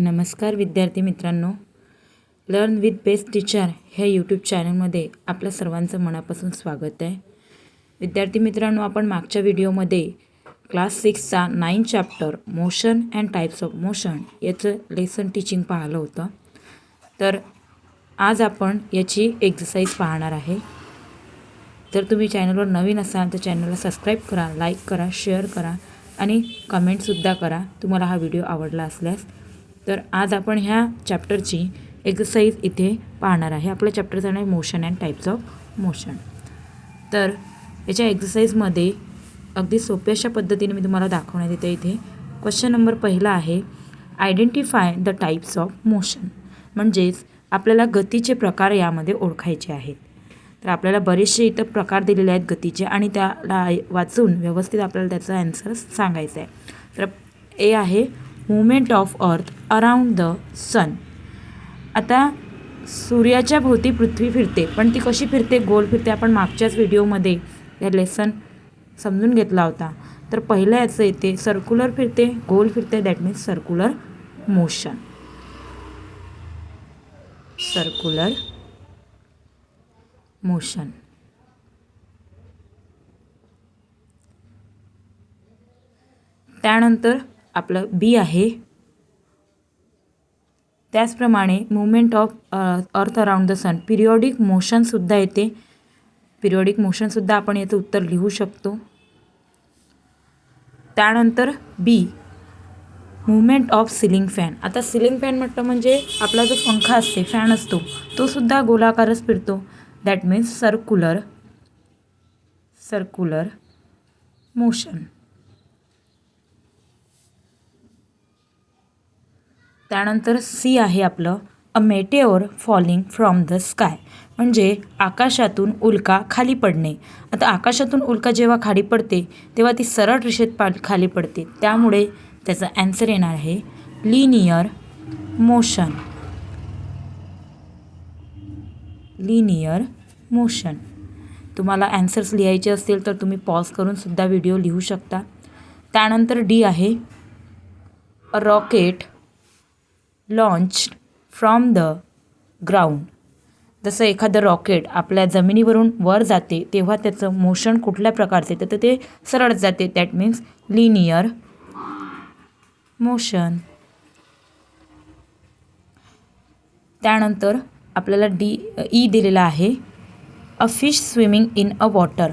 नमस्कार विद्यार्थी मित्रांनो, लर्न विथ बेस्ट टीचर ह्या यूट्यूब चॅनलमध्ये आपल्या सर्वांचं मनापासून स्वागत आहे. विद्यार्थी मित्रांनो, आपण मागच्या व्हिडिओमध्ये क्लास 6चा 9 chapter motion and types of motion याचं लेसन टीचिंग पाहिलं होतं. तर आज आपण याची एक्सरसाइज पाहणार आहे. जर तुम्ही चॅनलवर नवीन असाल तर चॅनलला सबस्क्राईब करा, लाईक करा, शेअर करा आणि कमेंटसुद्धा करा तुम्हाला हा व्हिडिओ आवडला असल्यास. तर आज आपण ह्या चॅप्टरची एक्सरसाइज इथे पाहणार आहे. आपल्या चॅप्टरचं नाव motion and types of motion. तर याच्या एक्सरसाइजमध्ये अगदी सोप्याशा पद्धतीने मी तुम्हाला दाखवण्यात येते. इथे क्वेश्चन नंबर पहिला आहे, identify the types of motion. म्हणजेच आपल्याला गतीचे प्रकार यामध्ये ओळखायचे आहेत. तर आपल्याला बरेचसे इथं प्रकार दिलेले आहेत गतीचे आणि त्याला वाचून व्यवस्थित आपल्याला त्याचा आन्सर सांगायचा आहे. तर ए आहे movement of earth around the sun. आता सूर्याच्या भोवती पृथ्वी फिरते, पण ती कशी फिरते? गोल फिरते. आपण मागच्याच व्हिडिओमध्ये या लेसन समजून घेतला होता. तर पहिलं याचं येते सर्क्युलर फिरते, गोल फिरते, that means circular motion. Circular motion. त्यानंतर आपलं बी आहे, त्याचप्रमाणे movement of earth around the sun. Periodic मोशनसुद्धा येते. पिरियॉडिक मोशनसुद्धा आपण याचं उत्तर लिहू शकतो. त्यानंतर b movement of ceiling fan. आता सिलिंग फॅन म्हटलं म्हणजे आपला जो पंखा असते, फॅन असतो, तो सुद्धा गोलाकारच फिरतो, दॅट मीन्स सर्क्युलर मोशन. त्यानंतर सी आहे आपलं, a meteor falling from the sky. म्हणजे आकाशातून उल्का खाली पडणे. आता आकाशातून उल्का जेव्हा खाली पडते तेव्हा ती सरळ रेषेत खाली पडते, त्यामुळे त्याचा ॲन्सर येणार आहे लिनियर मोशन. Linear motion. तुम्हाला ॲन्सर्स लिहायचे असतील तर तुम्ही पॉज करून सुद्धा व्हिडिओ लिहू शकता. त्यानंतर डी आहे, a rocket launched from the ground. जसं एखादं रॉकेट आपल्या जमिनीवरून वर जाते तेव्हा त्याचं मोशन कुठल्या प्रकारचे तर ते सरळ जाते, दॅट मीन्स लिनियर मोशन. त्यानंतर आपल्याला ई दिलेला आहे, a fish swimming in a water.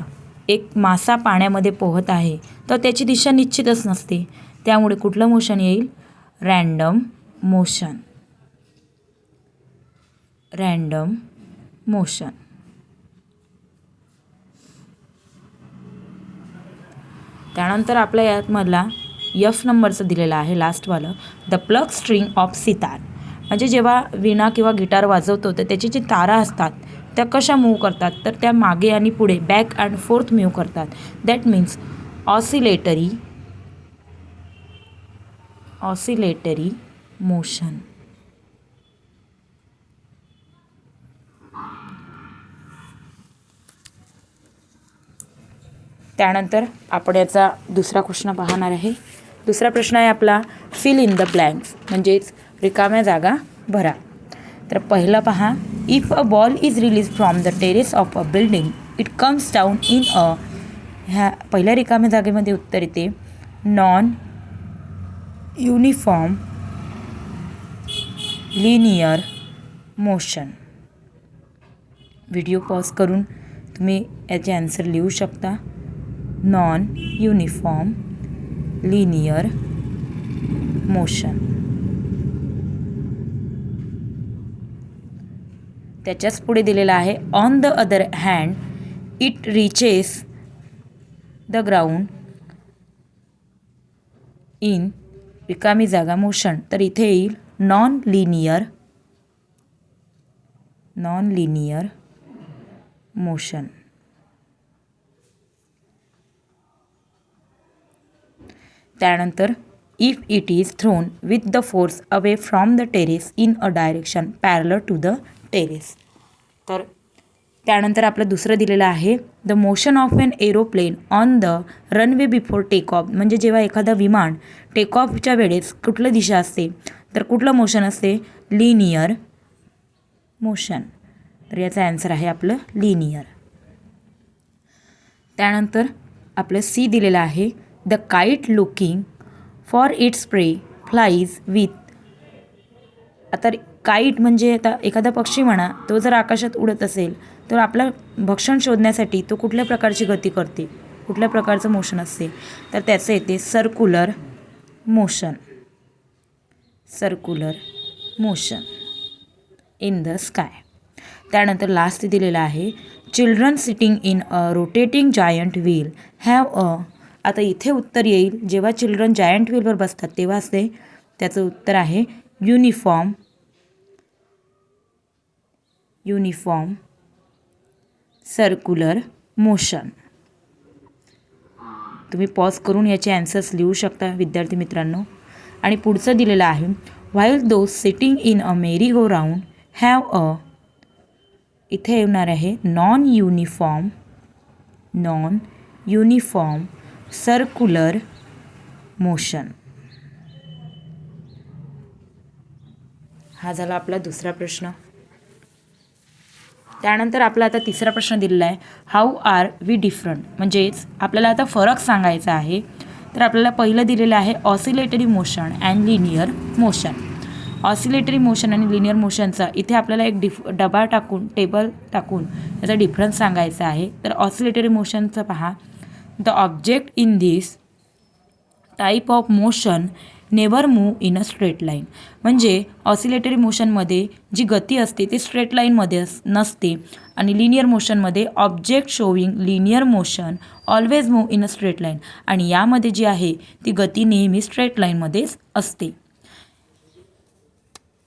एक मासा पाण्यामध्ये पोहत आहे तर त्याची दिशा निश्चितच नसते, त्यामुळे कुठलं मोशन येईल? Random motion. Random motion. त्यानंतर आपल्या यातमधला एफ नंबरचं दिलेलं आहे लास्टवालं, the plucked string of sitar. म्हणजे जेव्हा वीणा किंवा गिटार वाजवतो तर त्याची जी तारा असतात त्या कशा मूव्ह करतात? तर त्या मागे आणि पुढे, बॅक अँड फोर्थ मूव्ह करतात, दॅट मीन्स ऑसिलेटरी मोशन. त्यानंतर आपण याचा दुसरा प्रश्न पाहणार आहे. दुसरा प्रश्न आहे आपला, फिल इन द ब्लँक्स. म्हणजेच रिकाम्या जागा भरा. तर पहिलं पहा, if a ball is release from the terrace of a building it comes down in a. ह्या पहिल्या रिकाम्या जागेमध्ये उत्तर येते non uniform linear motion. Video pause करून तुम्ही याचे आन्सर लिहू शकता. Non uniform linear motion. त्याच्याच पुढे दिलेला आहे, on the other hand it reaches the ground in रिकामी जागा मोशन. तर इथे येईल नॉन लिनियर मोशन. त्यानंतर if it is thrown with the force away from the terrace in a direction parallel to the terrace. तर त्यानंतर आपलं दुसरं दिलेलं आहे, the motion of an aeroplane on the runway before take off. म्हणजे जेव्हा एखादं विमान टेक ऑफच्या वेळेस कुठली दिशा असते तर कुठलं मोशन असते? Linear motion. तर याचा आन्सर आहे आपलं लिनियर. त्यानंतर आपलं सी दिलेलं आहे, the kite looking for its prey flies with. आता काईट म्हणजे आता एखादा पक्षी म्हणा, तो जर आकाशात उडत असेल तर आपलं भक्षण शोधण्यासाठी तो कुठल्या प्रकारची गती करते, कुठल्या प्रकारचं मोशन असते? तर त्याचं येते circular motion. Circular motion in the sky. त्यानंतर लास्ट दिलेलं आहे, children sitting in a rotating giant wheel have a. आता इथे उत्तर येईल जेव्हा चिल्ड्रन जायंट व्हीलवर बसतात तेव्हा असते. त्याचं उत्तर आहे युनिफॉर्म सर्क्युलर मोशन. तुम्ही पॉज करून याचे आन्सर्स लिहू शकता विद्यार्थी मित्रांनो. आणि पुढचं दिलेलं आहे, while those sitting in a merry go round have a. इथे येणार आहे नॉन युनिफॉर्म सर्क्युलर मोशन. हा झाला आपला दुसरा प्रश्न. त्यानंतर आपला आता तिसरा प्रश्न दिलेला आहे, हाऊ आर वी डिफरंट. म्हणजेच आपल्याला आता फरक सांगायचा आहे. तर आपल्याला पहिलं दिलेलं आहे oscillatory motion and linear motion. Oscillatory motion आणि लिनियर मोशनचा इथे आपल्याला एक टेबल टाकून याचा डिफरन्स सांगायचा आहे. तर ऑसिलेटरी मोशनचं पहा, the object in this type of motion never move in a straight line. म्हणजे ऑसिलेटरी मोशनमध्ये जी गती असते ती स्ट्रेट लाईनमध्ये नसते. आणि लिनियर मोशनमध्ये object showing linear motion always move in a straight line. आणि यामध्ये जी आहे ती गती नेहमी स्ट्रेट लाईनमध्येच असते.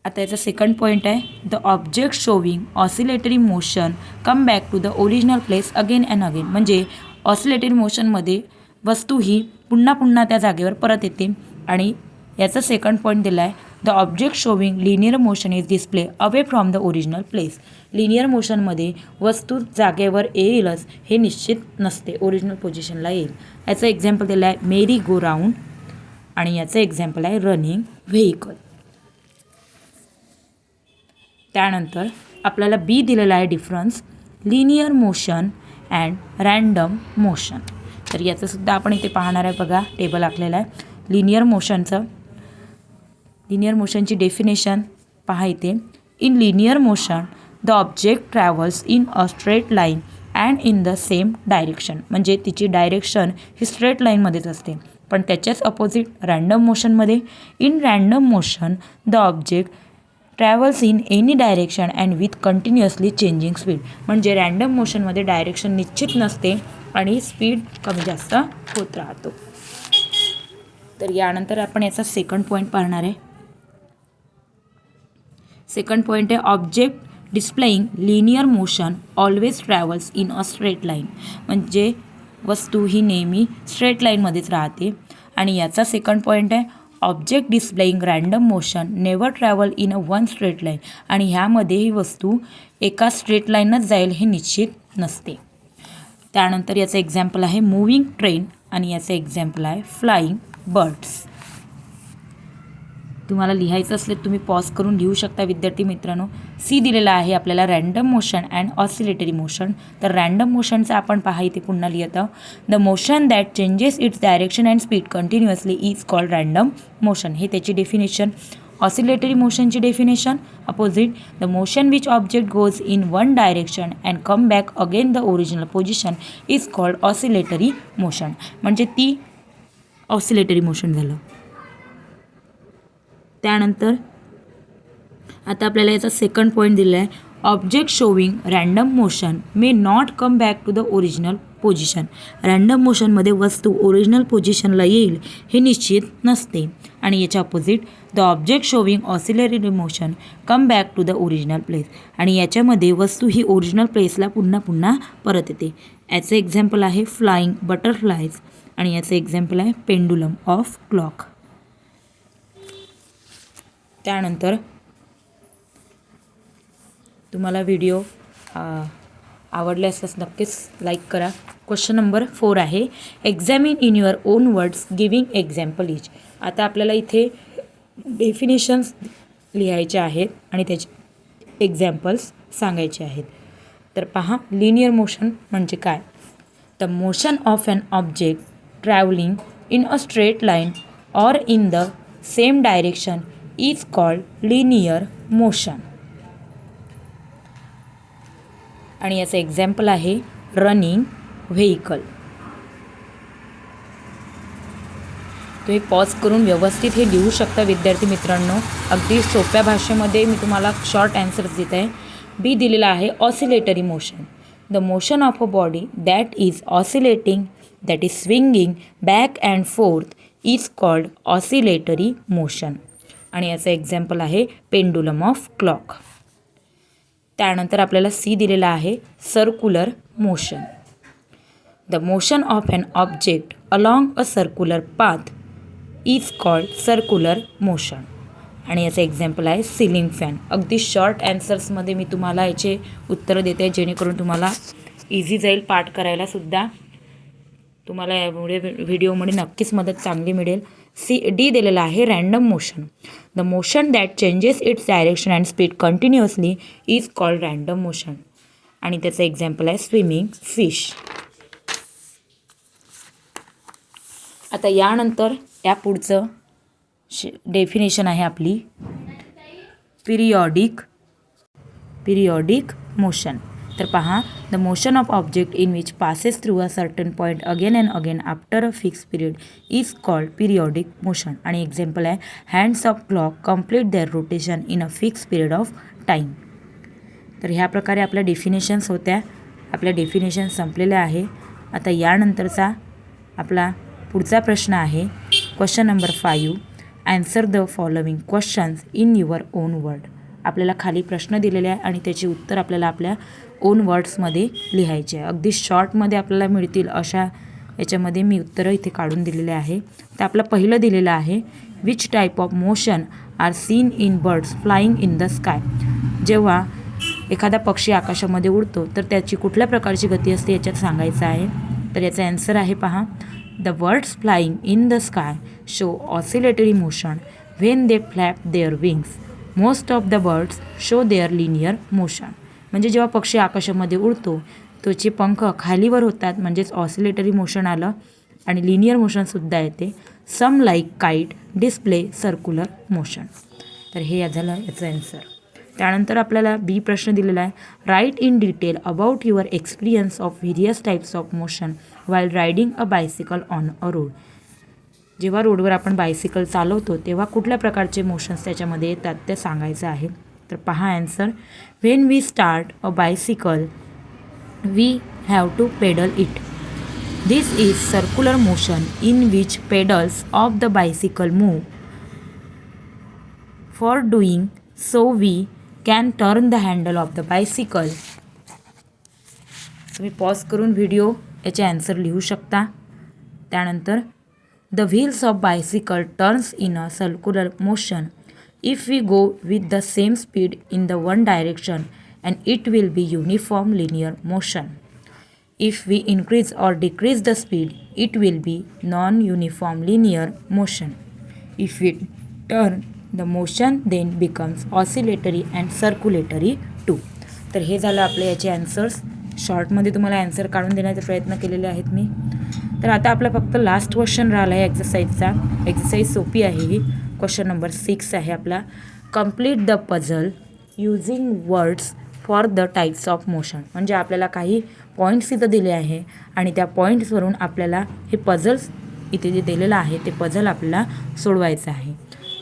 आता याचा सेकंड पॉईंट आहे, the object showing oscillatory motion come back to the original place again and again. म्हणजे ऑसिलेटरी मोशनमध्ये वस्तू ही पुन्हा पुन्हा त्या जागेवर परत येते. आणि याचा सेकंड पॉईंट दिला आहे, the object showing linear motion is display away from the original place. लिनियर मोशनमध्ये वस्तू जागेवर येईलच हे निश्चित नसते, ओरिजिनल पोझिशनला येईल. याचं एक्झाम्पल दिलं आहे मेरी गो राऊंड. आणि याचं एक्झाम्पल आहे रनिंग व्हेकल. त्यानंतर आपल्याला बी दिलेला आहे difference, linear motion and random motion. तर याचंसुद्धा आपण इथे पाहणार आहे. बघा टेबल आखलेला आहे. लिनियर मोशनची डेफिनेशन पहा इथे, in linear motion the object travels in a straight line and in the same direction. म्हणजे तिची डायरेक्शन ही स्ट्रेट लाईनमध्येच असते. पण त्याच्याच अपोजिट रँडम मोशनमध्ये, in random motion the object travels in any direction and with continuously changing speed. म्हणजे random मोशनमध्ये डायरेक्शन निश्चित नसते आणि स्पीड कमी जास्त होत राहतो. तर यानंतर आपण याचा सेकंड पॉईंट पाहणार आहे. सेकंड पॉईंट आहे, object displaying linear motion always travels in a straight line. म्हणजे वस्तू ही नेहमी स्ट्रेट लाईनमध्येच राहते. आणि याचा सेकंड पॉईंट आहे, object displaying random motion never travel in a one straight line. आणि ह्यामध्ये ही वस्तू एका स्ट्रेट लाईनच जाईल हे निश्चित नसते. त्यानंतर याचं एक्झाम्पल आहे मूव्हिंग ट्रेन. आणि याचं एक्झाम्पल आहे फ्लाईंग बर्ड्स. तुम्हाला लिहायचं असले तुम्ही पॉज करून लिहू शकता विद्यार्थी मित्रांनो. सी दिलेला आहे आपल्याला random motion and oscillatory motion. तर रँडम मोशनचं आपण पहा इथे पुन्हा लिहित आहोत, the motion that changes its direction and speed continuously is called random motion. हे त्याची डेफिनेशन. ऑसिलेटरी मोशनची definition opposite, the motion which object goes in one direction and come back again the original position is called oscillatory motion. म्हणजे ती oscillatory motion झालं. त्यानंतर आता आपल्याला याचा सेकंड पॉईंट दिला आहे, object showing random motion may not come back to the original position. रँडम मोशनमध्ये वस्तू ओरिजिनल पोझिशनला येईल हे निश्चित नसते. आणि याच्या opposite, the object showing oscillatory motion come back to the original place. आणि याच्यामध्ये वस्तू ही ओरिजिनल प्लेसला पुन्हा पुन्हा परत येते. याचं एक्झाम्पल आहे फ्लाईंग बटरफ्लायज. आणि याचं एक्झाम्पल आहे पेंडुलम ऑफ क्लॉक. त्यानंतर तुम्हाला व्हिडिओ आवडले असल्यास नक्कीच लाईक करा. क्वेश्चन नंबर 4 आहे, examine in your own words giving example each. आता आपल्याला इथे डेफिनेशन्स लिहायचे आहेत आणि त्याचे एक्झाम्पल्स सांगायचे आहेत. तर पहा, लिनियर मोशन म्हणजे काय? The motion of an object travelling in a straight line or in the same direction is called linear motion. आणि याचं एक्झाम्पल आहे रनिंग व्हेकल. तुम्ही पॉज करून व्यवस्थित हे लिहू शकता विद्यार्थी मित्रांनो. अगदी सोप्या भाषेमध्ये मी तुम्हाला शॉर्ट ॲन्सर्स देत आहे. बी दिलेला आहे oscillatory motion. The motion of a body that is oscillating, that is swinging back and fourth is called oscillatory motion. आणि याचं एक्झाम्पल आहे पेंडुलम ऑफ क्लॉक. त्यानंतर आपल्याला सी दिलेला आहे circular motion. The motion of an object along a circular path is called circular motion. आणि याचं example आहे सिलिंग फॅन. अगदी शॉर्ट ॲन्सर्समध्ये मी तुम्हाला याचे उत्तरं देते जेणेकरून तुम्हाला इझी जाईल पाठ करायलासुद्धा. तुम्हाला यामुळे व्हिडिओमध्ये नक्कीच मदत चांगली मिळेल. डी दिलेला आहे random motion. The motion that changes its direction and speed continuously is called random motion. आणि त्याचं एक्झाम्पल आहे स्विमिंग फिश. आता यानंतर या पुढचं डेफिनेशन आहे आपली पिरियॉडिक मोशन. तर पहा, the motion of object in which passes through a certain point again and again after a fix period is called periodic motion. आणि एक्झाम्पल आहे hands of clock complete their rotation in a fix period of time. तर ह्या प्रकारे आपल्या definitions होत्या. आपल्या definition संपलेल्या आहे. आता यानंतरचा आपला पुढचा प्रश्न आहे question number 5. Answer the following questions in your on word. आपल्याला खाली प्रश्न दिलेले आहे आणि त्याचे उत्तर आपल्याला आपल्या ओन वर्ड्समध्ये लिहायचे आहे. अगदी शॉर्टमध्ये आपल्याला मिळतील अशा याच्यामध्ये मी उत्तरं इथे काढून दिलेले आहे. तर आपलं पहिलं दिलेलं आहे which type of motion are seen in birds flying in the sky. जेव्हा एखादा पक्षी आकाशामध्ये उडतो तर त्याची कुठल्या प्रकारची गती असते याच्यात सांगायचं आहे. तर याचा ॲन्सर आहे पहा, the birds flying in the sky show oscillatory motion when they flap their wings. Most of the birds show their linear motion. म्हणजे जेव्हा पक्षी आकाशामध्ये उडतो त्याचे पंख खालीवर होतात म्हणजेच ऑसिलेटरी मोशन आलं आणि लिनियर मोशनसुद्धा येते. Some like kite display circular motion. तर हे झालं याचं ॲन्सर. त्यानंतर आपल्याला बी प्रश्न दिलेला आहे write in detail about your experience of various types of motion while riding a bicycle on a road. जेव्हा रोडवर आपण बायसिकल चालवतो तेव्हा कुठल्या प्रकारचे मोशन्स त्याच्यामध्ये येतात ते सांगायचं आहे. तर पहा answer, when we start a bicycle we have to pedal it. This is circular motion in which pedals of the bicycle move. For doing so we can turn the handle of the bicycle. तुम्ही pause करून video याचे answer लिहू शकता. त्यानंतर the wheels of bicycle turns in a circular motion if we go with the same speed in the one direction and it will B uniform linear motion. If we increase or decrease the speed it will be non uniform linear motion. If we turn the motion then becomes oscillatory and circulatory too. तर हे झालं आपले याचे answers. शॉर्टमध्ये तुम्हाला answer काढून देण्याचा प्रयत्न केलेले आहेत मी. तर आता आपला फक्त लास्ट क्वेश्चन राहिला आहे एक्झरसाईजचा. एक्झरसाईज सोपी आहे ही. क्वेश्चन नंबर 6 आहे आपला, complete the puzzle using words for the types of motion. म्हणजे आपल्याला काही पॉईंट्स इथं दिले आहे आणि त्या पॉईंट्सवरून आपल्याला हे पझल्स इथे जे दिलेलं आहे ते पझल आपल्याला सोडवायचं आहे.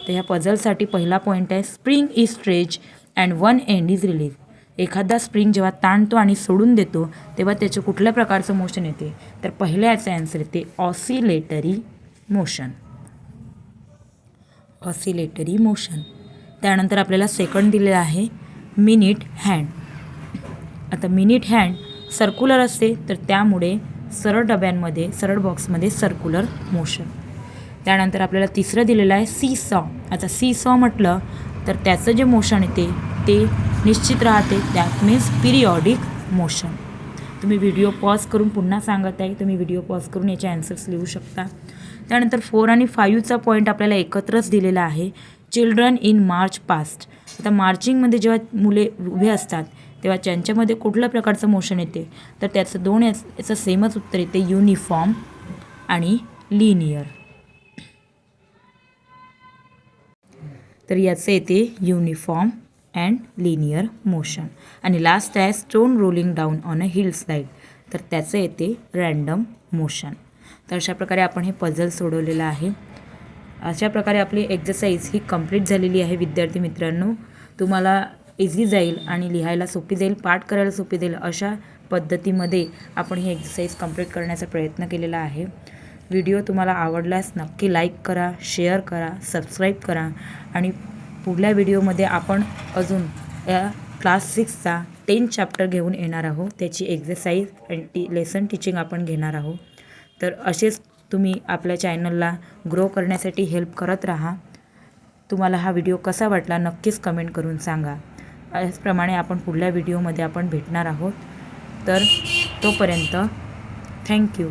तर ह्या पझलसाठी पहिला पॉईंट आहे spring is stretch and one end is release. एखादा स्प्रिंग जेव्हा ताणतो आणि सोडून देतो तेव्हा त्याचं कुठल्या प्रकारचं मोशन येते. तर पहिल्या याचा ॲन्सर येते ऑसिलेटरी मोशन. Oscillatory motion. त्यानंतर आपल्याला सेकंड दिलेलं आहे मिनिट हँड. आता मिनिट हँड सर्क्युलर असते तर त्यामुळे सरळ डब्यांमध्ये सरळ बॉक्समध्ये सर्क्युलर मोशन. त्यानंतर आपल्याला तिसरं दिलेलं आहे सी सॉ. आता सी सॉ म्हटलं तर त्याचं जे मोशन येते ते निश्चित राहते, दॅट मीन्स पिरियॉडिक मोशन. तुम्ही व्हिडिओ पॉज करून पुन्हा सांगत आहे, तुम्ही व्हिडिओ पॉज करून याचे ॲन्सर्स लिहू शकता. त्यानंतर 4 आणि 5चा पॉईंट आपल्याला एकत्रच दिलेला आहे चिल्ड्रन इन मार्च पास्ट. आता मार्चिंगमध्ये जेव्हा मुले उभे असतात तेव्हा त्यांच्यामध्ये कुठल्या प्रकारचं मोशन येते, तर त्याचं दोन याचं सेमच उत्तर येते, युनिफॉर्म आणि लिनियर. तर याचं येते युनिफॉर्म अँड लिनियर मोशन. आणि लास्ट आहे stone rolling down on a hill slide. तर त्याचं येते रँडम मोशन. तर अशा प्रकारे आपण हे पझल सोडवलेलं आहे. अशा प्रकारे आपली एक्झरसाइज ही कंप्लीट झालेली आहे विद्यार्थी मित्रांनो. तुम्हाला इझी जाईल आणि लिहायला सोपी जाईल, पाठ करायला सोपी जाईल अशा पद्धतीमध्ये आपण ही एक्झरसाइज कंप्लीट करण्याचा प्रयत्न केलेला आहे. व्हिडिओ तुम्हाला आवडल्यास नक्की लाईक करा, शेअर करा, सबस्क्राईब करा. आणि पुढल्या व्हिडिओमध्ये आपण अजून या क्लास 6चा 10 चॅप्टर घेऊन येणार आहोत. त्याची एक्झरसाइज आणि लेसन टीचिंग आपण घेणार आहोत. तर असेच तुम्ही आपल्या चॅनलला ग्रो करण्यासाठी हेल्प करत राहा. तुम्हाला हा व्हिडिओ कसा वाटला नक्कीच कमेंट करून सांगा. याचप्रमाणे आपण पुढल्या व्हिडिओमध्ये आपण भेटणार आहोत. तर तोपर्यंत थँक्यू.